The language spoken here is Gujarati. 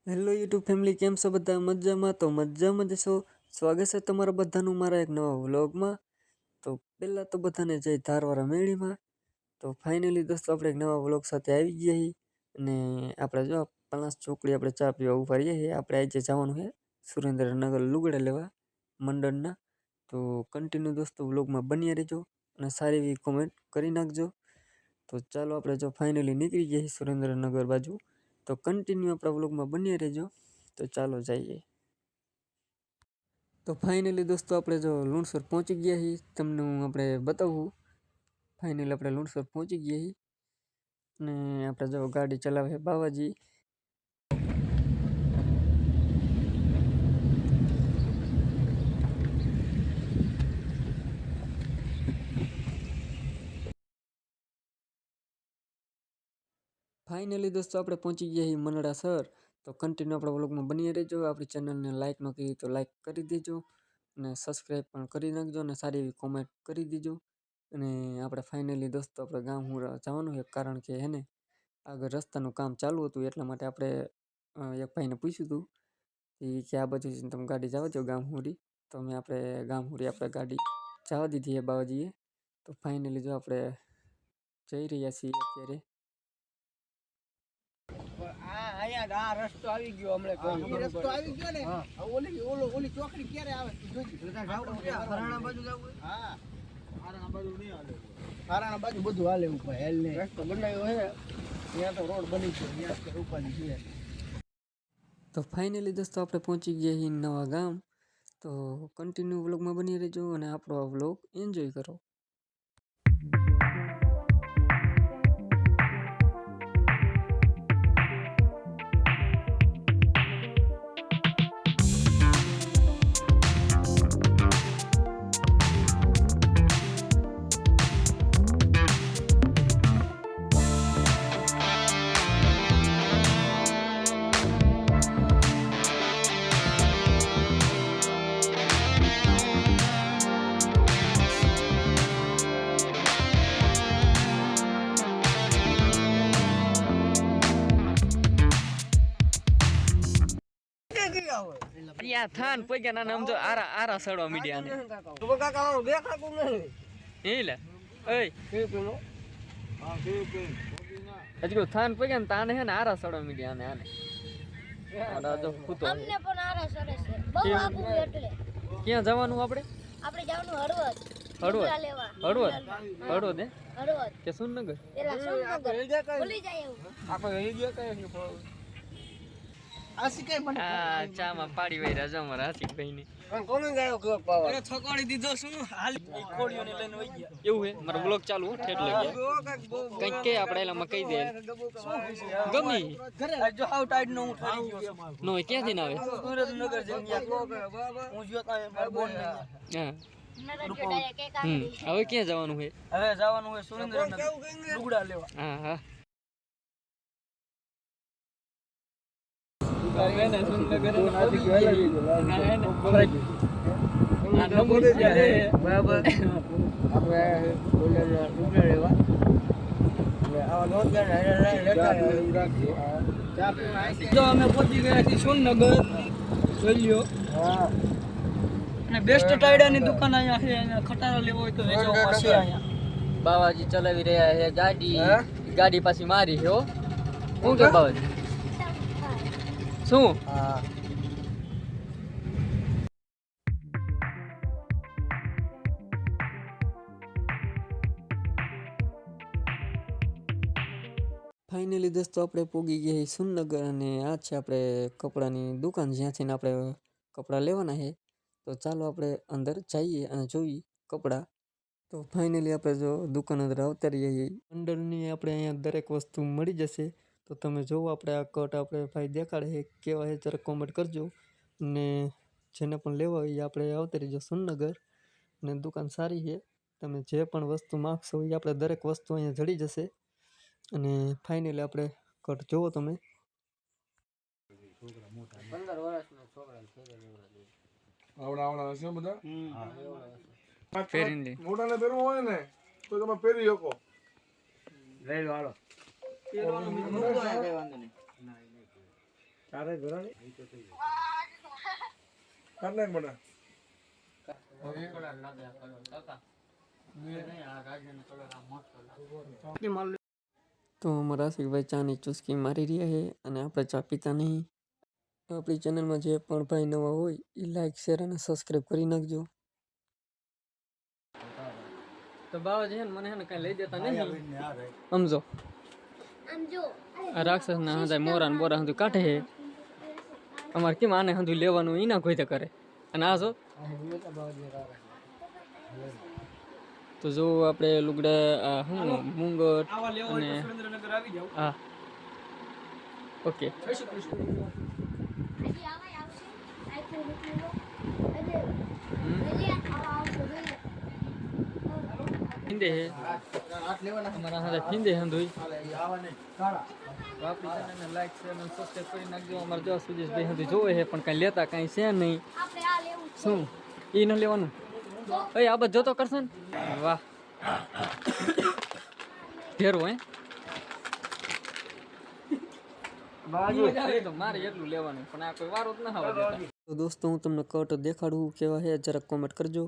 હેલો યુટ્યુબ ફેમિલી, કેમ છો બધા? મજામાં? તો મજામાં જ છો. સ્વાગત છે તમારા બધાનું મારા એક નવા વ્લોગમાં. તો પહેલાં તો બધાને જય ધારવાળા મેળીમાં. તો ફાઇનલી દોસ્તો આપણે એક નવા વ્લોગ સાથે આવી ગયા છીએ. અને આપણે જો પલાસ ચોકડી આપણે ચા પીવા ઉભા રહીએ છીએ. આપણે આજે જવાનું છે સુરેન્દ્રનગર લુગડા લેવા મંડળના. તો કન્ટિન્યુ દોસ્તો વ્લોગમાં બન્યા રહેજો અને સારી એવી કોમેન્ટ કરી નાખજો. તો ચાલો આપણે જો ફાઇનલી નીકળી ગયા છીએ સુરેન્દ્રનગર બાજુ. તો કન્ટિન્યુ આપણા વ્લોગમાં બન્યા રહેજો. તો ચાલો જઈએ. તો ફાઇનલી દોસ્તો આપણે જો લુણસર પહોંચી ગયા છીએ. તમને હું આપણે બતાવું. ફાઇનલી આપણે લુણસર પહોંચી ગયા છીએ અને આપણે જો ગાડી ચલાવે છે બાવાજી. ફાઇનલી દોસ્તો આપણે પહોંચી ગયા છીએ મનડા સર. તો કન્ટિન્યુ આપણા વ્લોગમાં બની રહેજો. આપણી ચેનલને લાઇક ન કરી તો લાઇક કરી દેજો અને સબસ્ક્રાઈબ પણ કરી નાખજો અને સારી એવી કોમેન્ટ કરી દેજો. અને આપણે ફાઇનલી દોસ્તો આપણે ગામ જવાનું છે, કારણ કે હે ને આગળ રસ્તાનું કામ ચાલુ હતું. એટલા માટે આપણે એક ભાઈને પૂછ્યું હતું કે આ બાજુ તમે ગાડી જવા દો ગામ હુરી. તો અમે આપણે ગામ હુરી આપણે ગાડી જવા દીધી એ બાવાજીએ. તો ફાઇનલી જો આપણે જઈ રહ્યા છીએ અત્યારે. આ રસ્તો આવી ગયો હમણાં રસ્તો આવી ગયો ને. ઓલી ચોકડી ક્યારે આવે હરાણા બાજુ જવું? હા, હરાણા બાજુ નહીં હાલે. હરાણા બાજુ બધું હાલે ઉપર હેલ ને રસ્તો બનાવ્યો છે ત્યાં તો રોડ બની ગયો ત્યાં ઉપાડી છે. તો ફાઇનલી દોસ્તો આપણે પહોંચી ગયા છીએ નવા ગામ. તો કન્ટિન્યુ વ્લોગમાં બની રહેજો અને આપણો આ વ્લોગ એન્જોય કરો. યા થાન પોગ્યા ના નામ જો આરા સડવા મીડિયા ને તો કાકા આવો દેખાતું નહીં એલે એય કેપેલો હા કેપે હજુ થાન પોગ્યા ને તાને હે ને આરા સડવા મીડિયા ને આને આડા જો ફૂતો અમને પણ આરા સડે છે બહુ આગુ એટલે ક્યાં જવાનું આપણે જવાનું હળવદ લેવા હળવદ કે સુનનગર પેલા સુનનગર ભૂલી જાય આપણે રહી ગયા કઈ આશિકાઈ મને ચામાં પાડી વૈરા જો મારા આશિકભાઈ ની કોને ગાયો ક્લોક પાવા અરે થકોડી દીધો શું હાલ કોડીઓને લઈને વઈ ગયા એવું હે મારો બ્લોગ ચાલુ ઠેઠ લાગ્યા કઈક કે આપણે એલામાં કહી દે ગમી ઘરે જો હાવ ટાઈડ નો હું ઠરી ગયો નો ક્યાંથી ના આવે સુરેન્દ્રનગર જઈ ક્લોક હું જો તા માર બોન હા હવે ક્યાં જવાનું છે? હવે જવાનું છે સુરેન્દ્રનગર લુગડા લેવા. હા હા અમે પહોંચી ગયા છીએ સોનનગર. જોઈ લ્યો અને બેસ્ટ ટાઈડાની દુકાન અહીંયા છે. અહીંયા ખટારો લેવો હોય તો વેચવામાં છે. અહીંયા બાવાજી ચલાવી રહ્યા છે ગાડી પાછી મારી છે. શું કે બાવાજી શું? હા ફાઇનલી દોસ્તો આપણે પહોંચી ગયા સુનનગર અને આ છે આપણે કપડાની દુકાન જ્યાંથી આપણે કપડાં લેવાના છે. તો ચાલો આપણે અંદર જઈએ અને જોઈએ કપડાં. તો ફાઇનલી આપણે જો દુકાન અંદર આવતા રહીએ છીએ. મંડળની આપણે અહીંયા દરેક વસ્તુ મળી જશે. તો તમે જોવો આપણે આ કટ આપણે ભાઈ દેખાડે છે કેવા છે જરા કોમેન્ટ કરજો. અને જેને પણ લેવા હોય આપણે આવતા રહીજો સુનનગર. અને દુકાન સારી છે. તમે જે પણ વસ્તુ માગશો એ આપણે દરેક વસ્તુ અહીંયા જડી જશે. અને ફાઇનલી આપણે કટ જોવો તમે 15 વર્ષના છોકરા આવડા હશે બધા. પહેરીને મોટાને પહેરવું હોય ને તો તમે પહેરી શકો. લઈ લો હાલો. પહેરવાનો વાંધો નહીં. તારે ઘરાને કરને બડા તો અમારા આશિકભાઈ ચાની ચુસ્કી મારી રહ્યા છે અને આપણે ચા પીતા નહીં. આપણી ચેનલમાં જે પણ ભાઈ નવા હોય એ લાઈક શેર અને સબસ્ક્રાઈબ કરી નાખજો. તો બાવા છે ને મને હે ને કઈ લઈ દેતા નહીં સમજો. આ રાક્ષસ ના હંધાય મોરા ને બોરા હંધું કાઢે છે. અમારે કેમ આને હંધું લેવાનું એના કોઈ કરે. અને આ જો તો જો આપણે લુગડા શું મુંગટ અને હા ઓકે ફીંદે હે અમારા હાથે ફીંદે હંધુઈ. આપણી ચેનલને લાઈક શેર અને સબસ્ક્રાઈબ કરી નાખજો. અમારે જો સુજેશભાઈ હંધું જોવે છે પણ કાંઈ લેતા કાંઈ છે નહીં. શું એ ન લેવાનું? એ આ બધું જોતો કરશે ને. વાહ ઘેરો હે તો મારે એટલું લેવાનું પણ આ કોઈ વારો જ ના આવે. તો દોસ્તો હું તમને કટ દેખાડું કેવા છે જરાક કોમેન્ટ કરજો.